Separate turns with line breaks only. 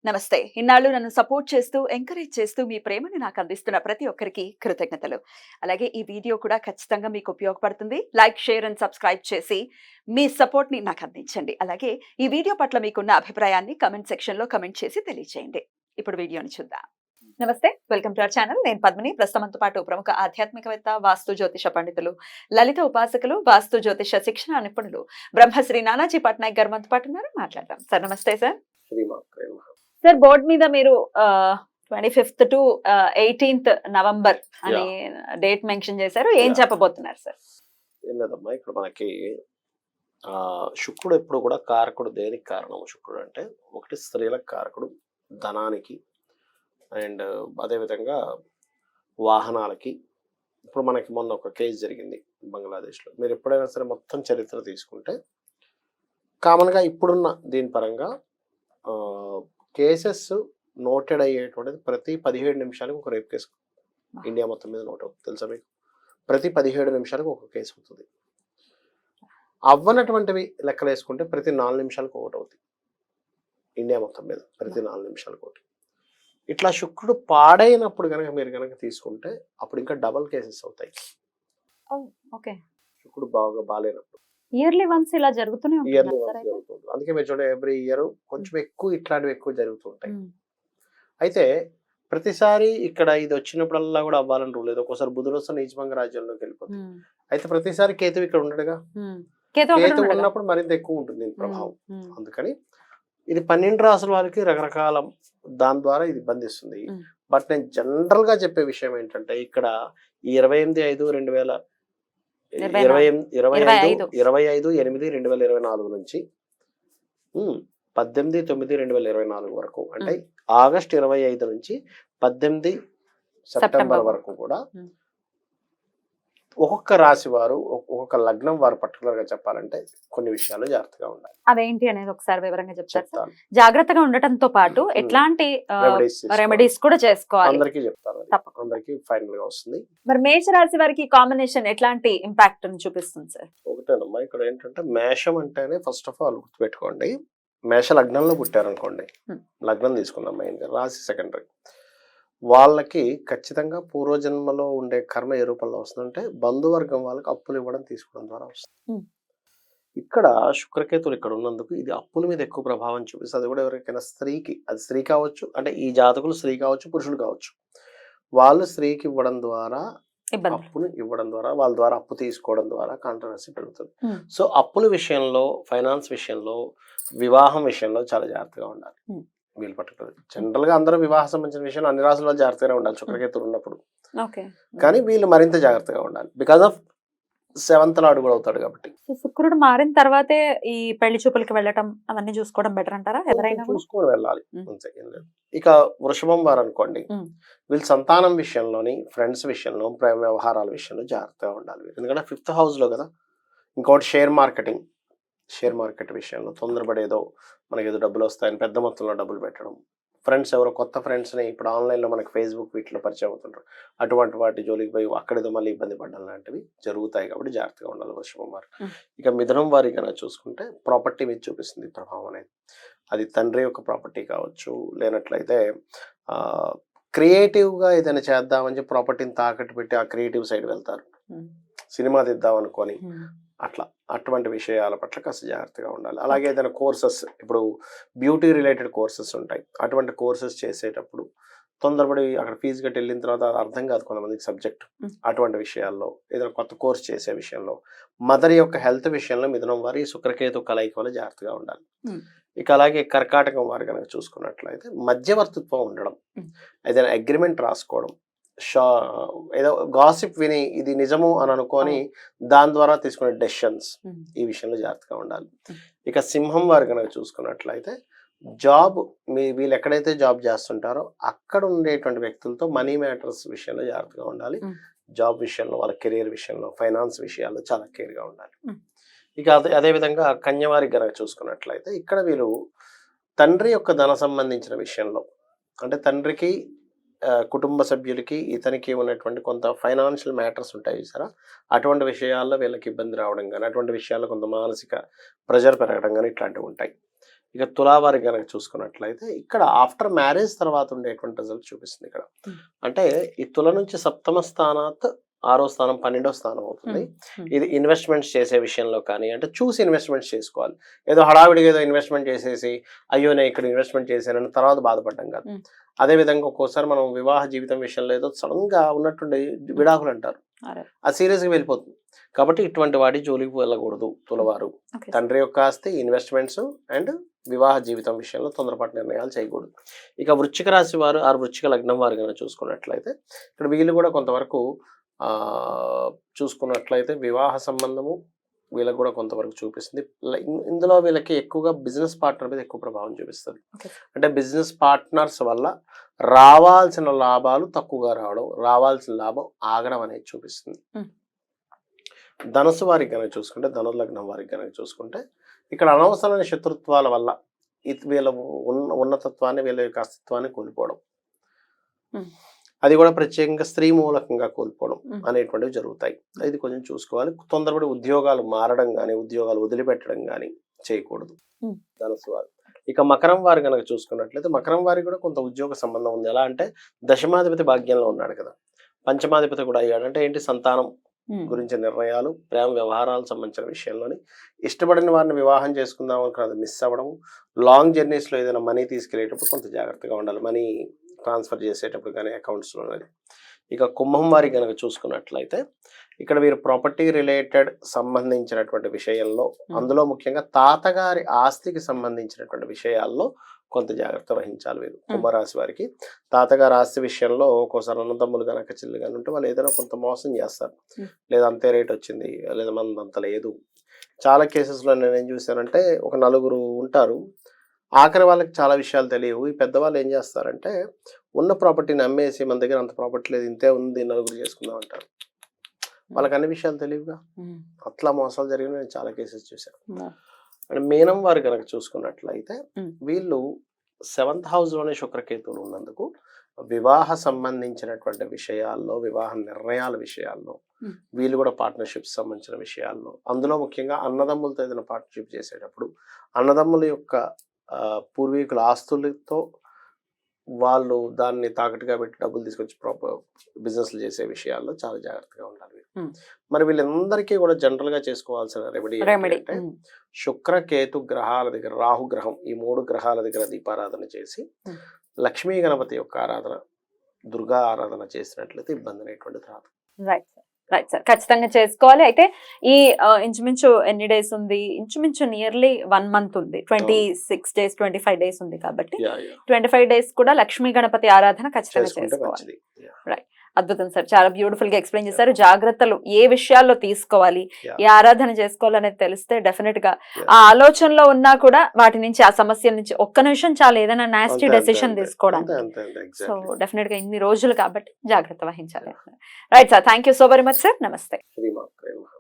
నమస్తే. ఇన్నాళ్ళు నన్ను సపోర్ట్ చేస్తూ, ఎంకరేజ్ చేస్తూ మీ ప్రేమని నాకు అందిస్తున్న ప్రతి ఒక్కరికి కృతజ్ఞతలు. అలాగే ఈ వీడియో కూడా ఖచ్చితంగా మీకు ఉపయోగపడుతుంది. లైక్, షేర్ అండ్ సబ్స్క్రైబ్ చేసి మీ సపోర్ట్‌ని నాకు అందించండి. అలాగే ఈ వీడియో పట్ల మీకున్న అభిప్రాయాన్ని కామెంట్ సెక్షన్‌లో కామెంట్ చేసి తెలియజేయండి. ఇప్పుడు వీడియోని చూద్దాం. నమస్తే. Welcome to our channel. నేను పద్మిని. ప్రస్తుతంతో పాటు ప్రముఖ ఆధ్యాత్మికవేత్త, వాస్తు జ్యోతిష పండితులు, లలిత ఉపాసకులు, వాస్తు జ్యోతిష శిక్షణ నిపుణులు బ్రహ్మశ్రీ నానాజీ పట్నాయక్ గారు మనతో పాటు ఉన్నారు. మాట్లాడదాం. సార్ నమస్తే సార్. సార్ బోర్డు మీద మీరు 25th to 18th నవంబర్ అని డేట్ మెన్షన్ చేశారు. ఏం చెప్పబోతున్నారు సార్?
ఏం లేదమ్మా, ఇక్కడ మనకి శుక్రుడు ఎప్పుడు కూడా కారకుడు. దేనికి కారణం శుక్రుడు అంటే, ఒకటి స్త్రీలకు కారకుడు, ధనానికి, అండ్ అదేవిధంగా వాహనాలకి. ఇప్పుడు మనకి మొన్న ఒక కేసు జరిగింది బంగ్లాదేశ్లో. మీరు ఎప్పుడైనా సరే మొత్తం చరిత్ర తీసుకుంటే కామన్గా ఇప్పుడున్న దీని పరంగా కేసెస్ నోటెడ్ అయ్యేటువంటిది ప్రతి 17 నిమిషాలకు ఒక రేప్ కేసు ఇండియా మొత్తం మీద నోట్ అవుతుంది. తెలుసా మీకు? ప్రతి 17 నిమిషాలకు ఒక కేసు అవుతుంది. అవ్వనటువంటివి లెక్కలు వేసుకుంటే ప్రతి 4 నిమిషాలకు ఒకటి అవుతుంది ఇండియా మొత్తం మీద, ప్రతి 4 నిమిషాలకు ఒకటి. ఇట్లా శుక్రుడు పాడైనప్పుడు కనుక మీరు కనుక తీసుకుంటే అప్పుడు ఇంకా డబల్ కేసెస్ అవుతాయి. శుక్రుడు బాగా బాగాలేనప్పుడు
ఇయర్లీ వన్స్ ఇలా జరుగుతూనే
ఇయర్లీ వన్స్ జరుగుతుంది. అందుకే మీరు చూడండి, ఎవ్రీ ఇయర్ కొంచెం ఎక్కువ ఇట్లాంటివి ఎక్కువ జరుగుతుంటాయి. అయితే ప్రతిసారి ఇక్కడ ఇది వచ్చినప్పుడల్లా కూడా అవ్వాలని రూల్ లేదు. ఒక్కోసారి బుధుడు వస్తే నీచభంగ రాజ్యంలోకి వెళ్ళిపోతుంది. అయితే ప్రతిసారి కేతు ఇక్కడ ఉండడుగా, కేతు ఉన్నప్పుడు మరింత ఎక్కువ ఉంటుంది దీని ప్రభావం. అందుకని ఇది 12 రాసుల వారికి రకరకాల దాని ద్వారా ఇది బంధిస్తుంది. బట్ నేను జనరల్ గా చెప్పే విషయం ఏంటంటే, ఇక్కడ ఈ 25/8/2024 నుంచి 18/9/2024 వరకు, అంటే ఆగస్ట్ 25 నుంచి 18 సెప్టెంబర్ వరకు కూడా ఒక్కొక్క రాశి వారు, ఒక్కొక్క లగ్నం వారు పర్టికులర్ గా చెప్పాలంటే కొన్ని విషయాలు జాగ్రత్తగా ఉండాలి.
అదేంటి అనేది ఒకసారి వివరంగా చెప్తారు. జాగ్రత్తగా ఉండటంతో పాటు ఎట్లాంటి రెమెడీస్ కూడా చేసుకోవాలి
అందరికీ చెప్తారు. అందరికి ఫైనల్ గా వస్తుంది.
మరి మేష రాశి వారికి కాంబినేషన్ ఎట్లాంటి ఇంపాక్ట్ చూపిస్తుంది సార్?
ఒకటేనమ్మా, ఇక్కడ ఏంటంటే మేషం అంటేనే ఫస్ట్ ఆఫ్ ఆల్ గుర్తుపెట్టుకోండి, మేష లగ్నంలో పుట్టారనుకోండి, లగ్నం తీసుకుందాం మెయిన్ గా, రాశి సెకండరీ. వాళ్ళకి ఖచ్చితంగా పూర్వజన్మలో ఉండే కర్మ ఏ రూపంలో వస్తుందంటే, బంధువర్గం వాళ్ళకి అప్పులు ఇవ్వడం తీసుకోవడం ద్వారా వస్తుంది. ఇక్కడ శుక్రకేతులు ఇక్కడ ఉన్నందుకు ఇది అప్పుల మీద ఎక్కువ ప్రభావం చూపిస్తుంది. అది కూడా ఎవరికైనా స్త్రీకి, అది స్త్రీ కావచ్చు, అంటే ఈ జాతకులు స్త్రీ కావచ్చు, పురుషుడు కావచ్చు, వాళ్ళు స్త్రీకి ఇవ్వడం ద్వారా, అప్పును ఇవ్వడం ద్వారా, వాళ్ళ ద్వారా అప్పు తీసుకోవడం ద్వారా కాంట్రవర్సీ పెరుగుతుంది. సో అప్పుల విషయంలో, ఫైనాన్స్ విషయంలో, వివాహం విషయంలో చాలా జాగ్రత్తగా ఉండాలి వీళ్ళు పర్టికులర్. జనరల్ గా అందరూ వివాహ సంబంధించిన విషయంలో అన్ని రాసుల వాళ్ళు జాగ్రత్తగానే ఉండాలి శుక్రకేతులు ఉన్నప్పుడు. కానీ వీళ్ళు మరింత జాగ్రత్తగా ఉండాలి, బికాస్ ఆఫ్ 7th లార్డ్ కూడా అవుతాడు కాబట్టి.
శుక్రుడు మారిన తర్వాతే ఈ పెళ్లి చూపులకి వెళ్ళటం అవన్నీ చూసుకోవడం బెటర్ అంటారా? ఎవరైనా
చూసుకొని వెళ్ళాలి, అంతే. ఇక వృషభం వారు అనుకోండి, వీళ్ళు సంతానం విషయంలోని, ఫ్రెండ్స్ విషయంలో, ప్రేమ వ్యవహారాల విషయంలో జాగ్రత్తగా ఉండాలి. ఎందుకంటే 5th హౌస్ లో కదా. ఇంకోటి షేర్ మార్కెట్ విషయంలో తొందరపడేదో, మనకి ఏదో డబ్బులు వస్తాయని పెద్ద మొత్తంలో డబ్బులు పెట్టడం, ఫ్రెండ్స్ ఎవరో కొత్త ఫ్రెండ్స్ని ఇప్పుడు ఆన్లైన్లో మనకి ఫేస్బుక్ వీటిలో పరిచయం అవుతుంటారు, అటువంటి వాటి జోలికి పోయి అక్కడేదో మళ్ళీ ఇబ్బంది పడడం లాంటివి జరుగుతాయి. కాబట్టి జాగ్రత్తగా ఉండాలి వృషభం వారు. ఇక మిథునం వారి కనుక చూసుకుంటే ప్రాపర్టీ మీద చూపిస్తుంది ప్రభావం అనేది. అది తండ్రి యొక్క ప్రాపర్టీ కావచ్చు, లేనట్లయితే క్రియేటివ్గా ఏదైనా చేద్దామని చెప్పి ప్రాపర్టీని తాకట్టు పెట్టి ఆ క్రియేటివ్ సైడ్ వెళ్తారు, సినిమా తీద్దాం అనుకొని అట్లా. అటువంటి విషయాల పట్ల కాస్త జాగ్రత్తగా ఉండాలి. అలాగే ఏదైనా కోర్సెస్, ఇప్పుడు బ్యూటీ రిలేటెడ్ కోర్సెస్ ఉంటాయి, అటువంటి కోర్సెస్ చేసేటప్పుడు తొందరపడి అక్కడ ఫీజు కట్టి వెళ్ళిన తర్వాత అది అర్థం కాదు కొంతమందికి సబ్జెక్ట్. అటువంటి విషయాల్లో, ఏదైనా కొత్త కోర్స్ చేసే విషయంలో, మదర్ యొక్క హెల్త్ విషయంలో మిథునం వారి శుక్రకేతు కలయిక వల్ల జాగ్రత్తగా ఉండాలి. ఇక అలాగే కర్కాటకం వారు కనుక చూసుకున్నట్లయితే మధ్యవర్తిత్వం ఉండడం, ఏదైనా అగ్రిమెంట్ రాసుకోవడం, ఏదో గాసిప్ విని ఇది నిజము అని అనుకొని దాని ద్వారా తీసుకునే డెసిషన్స్, ఈ విషయంలో జాగ్రత్తగా ఉండాలి. ఇక సింహం వారు కనుక చూసుకున్నట్లయితే జాబ్, వీళ్ళు ఎక్కడైతే జాబ్ చేస్తుంటారో అక్కడ ఉండేటువంటి వ్యక్తులతో మనీ మ్యాటర్స్ విషయంలో జాగ్రత్తగా ఉండాలి. జాబ్ విషయంలో, వాళ్ళ కెరీర్ విషయంలో, ఫైనాన్స్ విషయాల్లో చాలా కేర్గా ఉండాలి. ఇక అదేవిధంగా కన్యవారికి కనుక చూసుకున్నట్లయితే ఇక్కడ వీళ్ళు తండ్రి యొక్క ధన సంబంధించిన విషయంలో, అంటే తండ్రికి, కుటుంబ సభ్యులకి, ఇతనికి ఉన్నటువంటి కొంత ఫైనాన్షియల్ మ్యాటర్స్ ఉంటాయి చూసారా, అటువంటి విషయాల్లో వీళ్ళకి ఇబ్బంది రావడం కానీ, అటువంటి విషయాల్లో కొంత మానసిక ప్రెషర్ పెరగడం కానీ ఇట్లాంటివి ఉంటాయి. ఇక తులావారి కనుక చూసుకున్నట్లయితే ఇక్కడ ఆఫ్టర్ మ్యారేజ్ తర్వాత ఉండేటువంటి రిజల్ట్ చూపిస్తుంది ఇక్కడ. అంటే ఈ తుల నుంచి సప్తమ స్థానాత్ 6వ స్థానం 12వ స్థానం అవుతుంది. ఇది ఇన్వెస్ట్మెంట్స్ చేసే విషయంలో కానీ అంటే చూసి ఇన్వెస్ట్మెంట్స్ చేసుకోవాలి. ఏదో హడావిడిగా ఏదో ఇన్వెస్ట్మెంట్ చేసేసి అయ్యో నేను ఇక్కడ ఇన్వెస్ట్మెంట్ చేశానని తర్వాత బాధపడ్డం కాదు. అదే విధంగా ఒక్కోసారి మనం వివాహ జీవితం విషయంలో ఏదో సడన్ గా ఉన్నటువంటి విడాకులు అంటారు, అది సీరియస్ గా వెళ్ళిపోతుంది. కాబట్టి ఇటువంటి వాటి జోలికి వెళ్ళకూడదు తులవారు. తండ్రి యొక్క ఆస్తి, ఇన్వెస్ట్మెంట్స్ అండ్ వివాహ జీవితం విషయంలో తొందరపాటు నిర్ణయాలు చేయకూడదు. ఇక వృశ్చిక రాశి వారు వృశ్చిక లగ్నం వారు కనుక చూసుకున్నట్లయితే ఇక్కడ వీళ్ళు కూడా కొంతవరకు చూసుకున్నట్లయితే వివాహ సంబంధము వీళ్ళకి కూడా కొంతవరకు చూపిస్తుంది. ఇందులో వీళ్ళకి ఎక్కువగా బిజినెస్ పార్ట్నర్ మీద ఎక్కువ ప్రభావం చూపిస్తుంది. అంటే బిజినెస్ పార్ట్నర్స్ వల్ల రావాల్సిన లాభాలు తక్కువగా రావడం, రావాల్సిన లాభం ఆగడం అనేది చూపిస్తుంది. ధనుసు వారికి కనుక చూసుకుంటే, ధనుర్ లగ్నం వారికి కనుక చూసుకుంటే ఇక్కడ అనవసరమైన శత్రుత్వాల వల్ల వీళ్ళ ఉన్నతత్వాన్ని, వీళ్ళ యొక్క అస్తిత్వాన్ని కోల్పోవడం, అది కూడా ప్రత్యేకంగా స్త్రీ మూలకంగా కోల్పోవడం అనేటువంటివి జరుగుతాయి. ఇది కొంచెం చూసుకోవాలి. తొందరపడి ఉద్యోగాలు మారడం కానీ, ఉద్యోగాలు వదిలిపెట్టడం కానీ చేయకూడదు ధనుసు వారు. ఇక మకరం వారు కనుక చూసుకున్నట్లయితే మకరం వారికి కూడా కొంత ఉద్యోగ సంబంధం ఉంది. ఎలా అంటే దశమాధిపతి భాగ్యంలో ఉన్నాడు కదా, పంచమాధిపతి కూడా అయ్యాడు. అంటే ఏంటి, సంతానం గురించి నిర్ణయాలు, ప్రేమ వ్యవహారాలకు సంబంధించిన విషయంలోని ఇష్టపడిన వారిని వివాహం చేసుకుందాం అనుకున్న అది మిస్ అవ్వడం, లాంగ్ జర్నీస్ లో ఏదైనా మనీ తీసుకెళ్లేటప్పుడు కొంత జాగ్రత్తగా ఉండాలి, మనీ ట్రాన్స్ఫర్ చేసేటప్పుడు కానీ అకౌంట్స్లో. ఇక కుంభం వారి కనుక చూసుకున్నట్లయితే ఇక్కడ వీరు ప్రాపర్టీ రిలేటెడ్ సంబంధించినటువంటి విషయంలో, అందులో ముఖ్యంగా తాతగారి ఆస్తికి సంబంధించినటువంటి విషయాల్లో కొంత జాగ్రత్త వహించాలి వీరు. కుంభరాశి వారికి తాతగారి ఆస్తి విషయంలో ఒక్కోసారి అన్నదమ్ములు కనుక చెల్లి కానీ ఉంటే వాళ్ళు ఏదైనా కొంత మోసం చేస్తారు. లేదా అంతే రేట్ వచ్చింది, లేదా మనది అంత లేదు. చాలా కేసెస్లో నేను ఏం చూశానంటే ఒక నలుగురు ఉంటారు, ఆఖరి వాళ్ళకి చాలా విషయాలు తెలియవు. ఈ పెద్దవాళ్ళు ఏం చేస్తారంటే ఉన్న ప్రాపర్టీని అమ్మేసి మన దగ్గర అంత ప్రాపర్టీ లేదు, ఇంతే ఉంది, నలుగురు చేసుకుందాం అంటారు. వాళ్ళకి అన్ని విషయాలు తెలియవుగా. అట్లా మోసాలు జరిగిన నేను చాలా కేసెస్ చూశాను. అండ్ మీనం వారు కనుక చూసుకున్నట్లయితే వీళ్ళు 7th house లోనే శుక్రకేతువులు ఉన్నందుకు వివాహ సంబంధించినటువంటి విషయాల్లో, వివాహ నిర్ణయాల విషయాల్లో, వీళ్ళు కూడా పార్ట్నర్షిప్స్ సంబంధించిన విషయాల్లో, అందులో ముఖ్యంగా అన్నదమ్ములతో ఏదైనా పార్ట్నర్షిప్ చేసేటప్పుడు అన్నదమ్ముల యొక్క పూర్వీకుల ఆస్తులతో వాళ్ళు దాన్ని తాకట్టుగా పెట్టి డబ్బులు తీసుకొచ్చి ప్రాపర్ బిజినెస్లు చేసే విషయాల్లో చాలా జాగ్రత్తగా ఉండాలి. మరి వీళ్ళందరికీ కూడా జనరల్ గా చేసుకోవాల్సిన రెమెడీ అంటే శుక్రకేతు గ్రహాల దగ్గర, రాహు గ్రహం, ఈ 3 గ్రహాల దగ్గర దీపారాధన చేసి లక్ష్మీ గణపతి యొక్క ఆరాధన, దుర్గా ఆరాధన చేసినట్లయితే ఇబ్బంది అనేటువంటిది రాదు.
రైట్ సార్, ఖచ్చితంగా చేసుకోవాలి. అయితే ఈ ఇంచుమించు ఎన్ని డేస్ ఉంది? ఇంచుమించు నియర్లీ 1 month ఉంది, 26 days 25 days ఉంది. కాబట్టి 25 days కూడా లక్ష్మీ గణపతి ఆరాధన ఖచ్చితంగా చేసుకోవాలి. రైట్, అద్భుతం సార్, చాలా బ్యూటిఫుల్ గా ఎక్స్ప్లెయిన్ చేశారు. జాగ్రత్తలు ఏ విషయాల్లో తీసుకోవాలి, ఏ ఆరాధన చేసుకోవాలనేది తెలిస్తే డెఫినెట్ గా ఆ ఆలోచనలో ఉన్నా కూడా వాటి నుంచి, ఆ సమస్యల నుంచి ఒక్క నిమిషం చాలా ఏదైనా నాస్టీ డెసిషన్ తీసుకోవడానికి. సో డెఫినెట్ గా ఇన్ని రోజులు కాబట్టి జాగ్రత్త వహించాలి. Right sir, thank you so very much sir. నమస్తే.